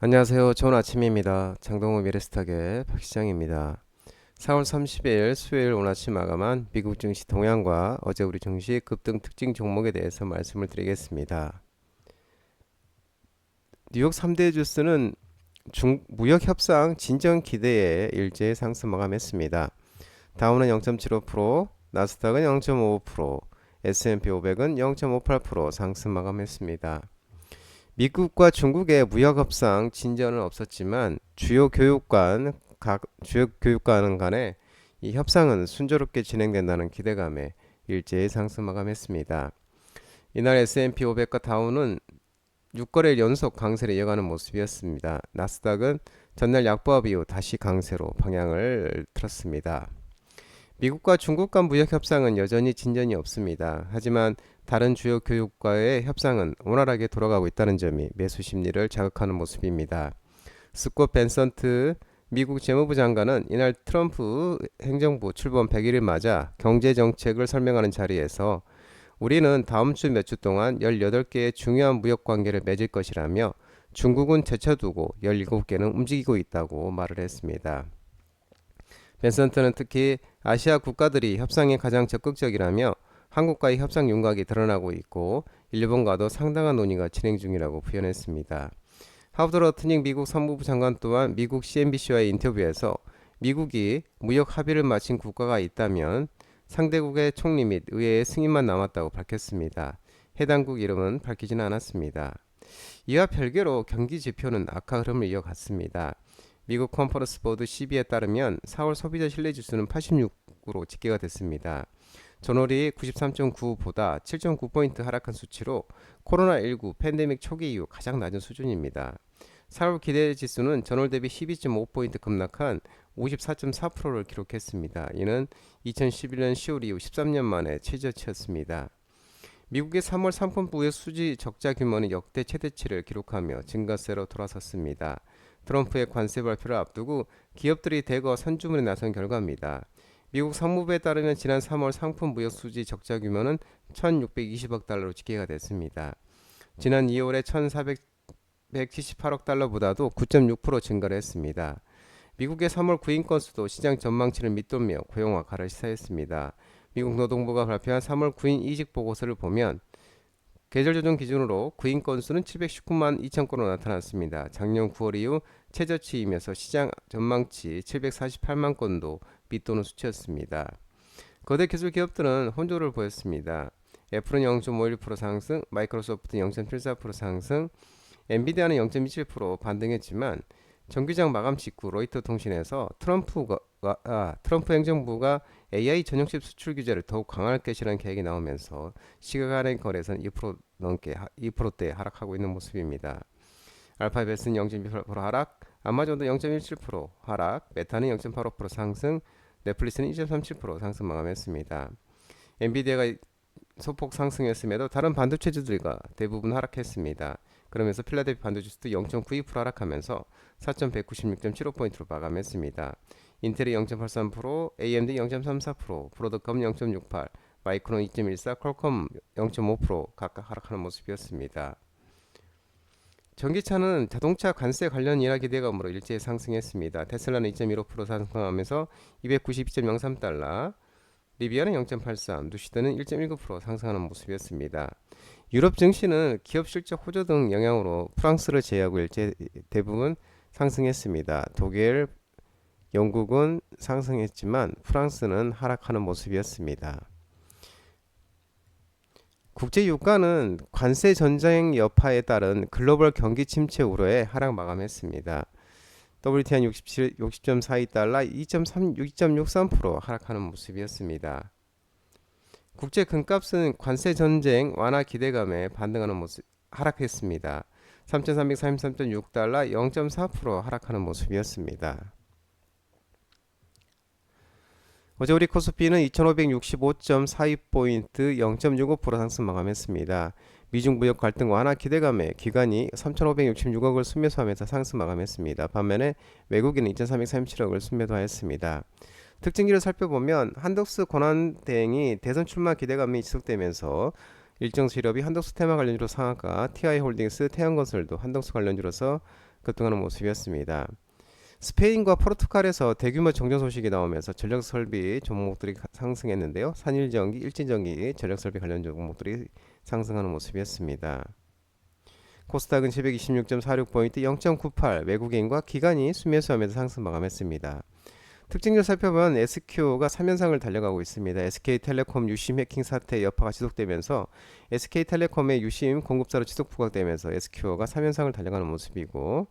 안녕하세요. 좋은 아침입니다. 장동호 미래스탁의 박시장입니다. 4월 30일 수요일 오늘 아침 마감한 미국 증시 동향과 어제 우리 증시 급등 특징 종목에 대해서 말씀을 드리겠습니다. 뉴욕 3대 주스는 무역 협상 진전 기대에 일제히 상승 마감했습니다. 다우는 0.75%, 나스닥은 0.55%, S&P 500은 0.58% 상승 마감했습니다. 미국과 중국의 무역 협상 진전은 없었지만 주요 교육관 간의 이 협상은 순조롭게 진행된다는 기대감에 일제히 상승 마감했습니다. 이날 S&P 500과 다우는 6거래일 연속 강세를 이어가는 모습이었습니다. 나스닥은 전날 약보합 이후 다시 강세로 방향을 틀었습니다. 미국과 중국 간 무역 협상은 여전히 진전이 없습니다. 하지만 다른 주요 교육과의 협상은 원활하게 돌아가고 있다는 점이 매수 심리를 자극하는 모습입니다. 스콧 벤선트 미국 재무부 장관은 이날 트럼프 행정부 출범 100일을 맞아 경제 정책을 설명하는 자리에서 우리는 다음 주 몇 주 동안 18개의 중요한 무역 관계를 맺을 것이라며 중국은 제쳐두고 17개는 움직이고 있다고 말을 했습니다. 벤선트는 특히 아시아 국가들이 협상에 가장 적극적이라며 한국과의 협상 윤곽이 드러나고 있고 일본과도 상당한 논의가 진행 중이라고 표현했습니다. 하버드 러트닝 미국 상무부 장관 또한 미국 CNBC와의 인터뷰에서 미국이 무역 합의를 마친 국가가 있다면 상대국의 총리 및 의회의 승인만 남았다고 밝혔습니다. 해당국 이름은 밝히지는 않았습니다. 이와 별개로 경기 지표는 악화 흐름을 이어갔습니다. 미국 컨퍼런스 보드 CB에 따르면 4월 소비자 신뢰지수는 86으로 집계가 됐습니다. 전월이 93.9보다 7.9포인트 하락한 수치로 코로나19 팬데믹 초기 이후 가장 낮은 수준입니다. 4월 기대지수는 전월 대비 12.5포인트 급락한 54.4%를 기록했습니다. 이는 2011년 10월 이후 13년 만에 최저치였습니다. 미국의 3월 상품 부의 수지 적자 규모는 역대 최대치를 기록하며 증가세로 돌아섰습니다. 트럼프의 관세 발표를 앞두고 기업들이 대거 선주문에 나선 결과입니다. 미국 상무부에 따르면 지난 3월 상품 무역 수지 적자 규모는 1,620억 달러로 집계가 됐습니다. 지난 2월에 1,478억 달러보다도 9.6% 증가를 했습니다. 미국의 3월 구인 건수도 시장 전망치를 밑돌며 고용 악화를 시사했습니다. 미국 노동부가 발표한 3월 구인 이직 보고서를 보면 계절 조정 기준으로 구인 건수는 719만 2천 건으로 나타났습니다. 작년 9월 이후 최저치이면서 시장 전망치 748만 건도 밑도는 수치였습니다. 거대 기술 기업들은 혼조를 보였습니다. 애플은 0.51% 상승, 마이크로소프트는 0.74% 상승, 엔비디아는 0.27% 반등했지만 정규장 마감 직후 로이터 통신에서 트럼프 행정부가 AI 전용칩 수출 규제를 더욱 강화할 것이라는 계획이 나오면서 시가간의 거래선 2%대 하락하고 있는 모습입니다. 알파벳은 0.2% 하락, 아마존도 0.17% 하락, 메타는 0.85% 상승, 넷플릭스는 2.37% 상승 마감했습니다. 엔비디아가 소폭 상승했음에도 다른 반도체주들과 대부분 하락했습니다. 그러면서 필라델피 반도체도 0.92% 하락하면서 4,196.75포인트로 마감했습니다. 인텔이 0.83%, AMD 0.34%, 브로드컴 0.68%, 마이크론 2.14%, 퀄컴 0.5% 각각 하락하는 모습이었습니다. 전기차는 자동차 관세 관련 인하 기대감으로 일제히 상승했습니다. 테슬라는 2.15% 상승하면서 292.03달러, 리비아는 0.83, 누시드는 1.19% 상승하는 모습이었습니다. 유럽 증시는 기업 실적 호조 등 영향으로 프랑스를 제외하고 일제 대부분 상승했습니다. 독일, 영국은 상승했지만 프랑스는 하락하는 모습이었습니다. 국제 유가는 관세 전쟁 여파에 따른 글로벌 경기 침체 우려에 하락 마감했습니다. WTI 60.42달러 2.63% 하락하는 모습이었습니다. 국제 금값은 관세 전쟁 완화 기대감에 반등하는 모습 하락했습니다. 3,333.6달러 0.4% 하락하는 모습이었습니다. 어제 우리 코스피는 2,565.42포인트 0.65% 상승 마감했습니다. 미중 무역 갈등 완화 기대감에 기관이 3,566억을 순매수하면서 상승 마감했습니다. 반면에 외국인은 2,337억을 순매도하였습니다. 특징기를 살펴보면 한덕수 권한대행이 대선 출마 기대감이 지속되면서 일정 수렵이 한덕수 테마 관련주로 상한가, TI홀딩스, 태양건설도 한덕수 관련주로서 급등하는 모습이었습니다. 스페인과 포르투갈에서 대규모 정전 소식이 나오면서 전력 설비 종목들이 상승했는데요. 산일전기, 일진전기, 전력 설비 관련 종목들이 상승하는 모습이었습니다. 코스닥은 726.46포인트 0.98 외국인과 기관이 순매수하면서 상승 마감했습니다. 특징을 살펴보면 SQ가 3연상을 달려가고 있습니다. SK텔레콤 유심 해킹 사태 여파가 지속되면서 SK텔레콤의 유심 공급자로 지속 부각되면서 SQ가 3연상을 달려가는 모습이고,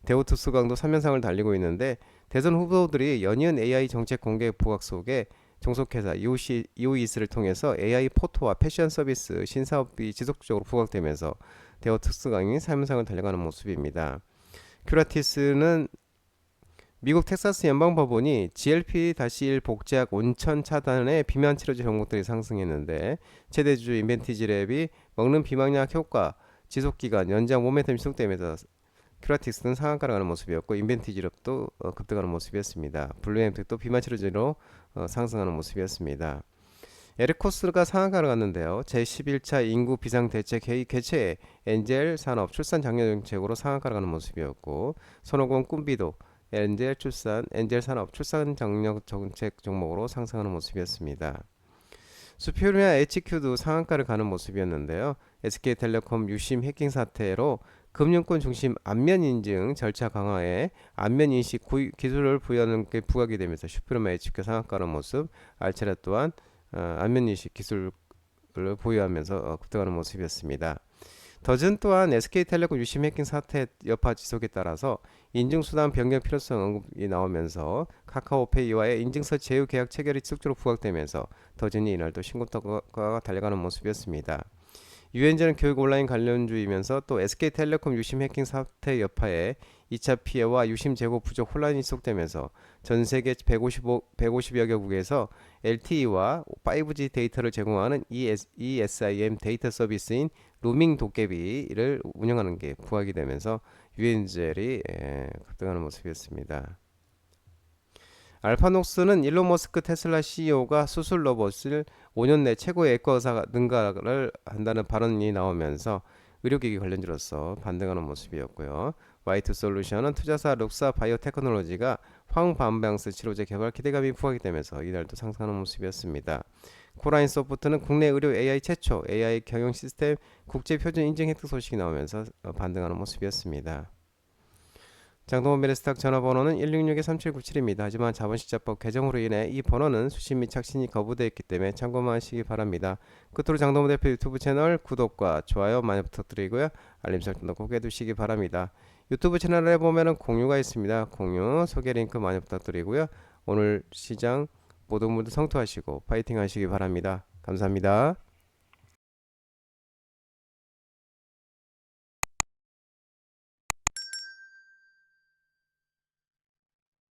대우특수강도 3연상을 달리고 있는데, 대선 후보들이 연이은 AI 정책 공개 부각 속에 종속회사 EOES를 통해서 AI 포토와 패션 서비스 신사업이 지속적으로 부각되면서 대우특수강이 3연상을 달려가는 모습입니다. 큐라티스는 미국 텍사스 연방법원이 GLP-1 복제약 온천 차단의 비만 치료제 종목들이 상승했는데, 최대주주 인벤티지랩이 먹는 비만약 효과 지속기간 연장 모멘텀이 지속되면서 큐라틱스는 상한가를 가는 모습이었고, 인벤티지랩도 급등하는 모습이었습니다. 블루엠텍도 비만 치료제로 상승하는 모습이었습니다. 에르코스가 상한가를 갔는데요. 제11차 인구 비상대책 회의 개최에 엔젤 산업 출산 장려 정책으로 상한가를 가는 모습이었고, 손오공 꿈비도 엔젤 출산, 엔젤 산업 출산 장려 정책 종목으로 상승하는 모습이었습니다. 수표리아 HQ도 상한가를 가는 모습이었는데요. SK텔레콤 유심 해킹 사태로 금융권 중심 안면 인증 절차 강화에 안면 인식 기술을 부여하는 게 부각이 되면서 슈프리마 HQ 상한가는 모습, 알체라 또한 안면 인식 기술을 보유하면서 급등하는 모습이었습니다. 더즌 또한 SK텔레콤 유심 해킹 사태 여파 지속에 따라서 인증수단 변경 필요성 언급이 나오면서 카카오페이와의 인증서 제휴 계약 체결이 지속적으로 부각되면서 더즌이 이날도 신고가가 달려가는 모습이었습니다. 유엔제는 교육 온라인 관련주이면서 또 SK텔레콤 유심 해킹 사태 여파에 2차 피해와 유심 재고 부족 혼란이 지속되면서 전 세계 150여 개국에서 LTE와 5G 데이터를 제공하는 ESIM 데이터 서비스인 로밍 도깨비를 운영하는 게 부각이 되면서 유엔젤이 급등하는 모습이었습니다. 알파녹스는 일론 머스크 테슬라 CEO가 수술 로봇을 5년 내 최고의 외과 의사가 능가를 한다는 발언이 나오면서 의료기기 관련주로서 반등하는 모습이었고요. Y2솔루션은 투자사 룩사 바이오테크놀로지가 황반병스 치료제 개발 기대감이 부각이 되면서 이날도 상승하는 모습이었습니다. 코라인 소프트는 국내 의료 AI 최초 AI 경영 시스템 국제 표준 인증 획득 소식이 나오면서 반등하는 모습이었습니다. 장동원 미래스탁 전화번호는 166-3797입니다. 하지만 자본시장법 개정으로 인해 이 번호는 수신 및 착신이 거부되어 있기 때문에 참고만 하시기 바랍니다. 끝으로 장동원 대표 유튜브 채널 구독과 좋아요 많이 부탁드리고요. 알림 설정도 꼭 해두시기 바랍니다. 유튜브 채널에 보면 공유가 있습니다. 공유 소개 링크 많이 부탁드리고요. 오늘 시장 모두 성투하시고 파이팅 하시기 바랍니다. 감사합니다.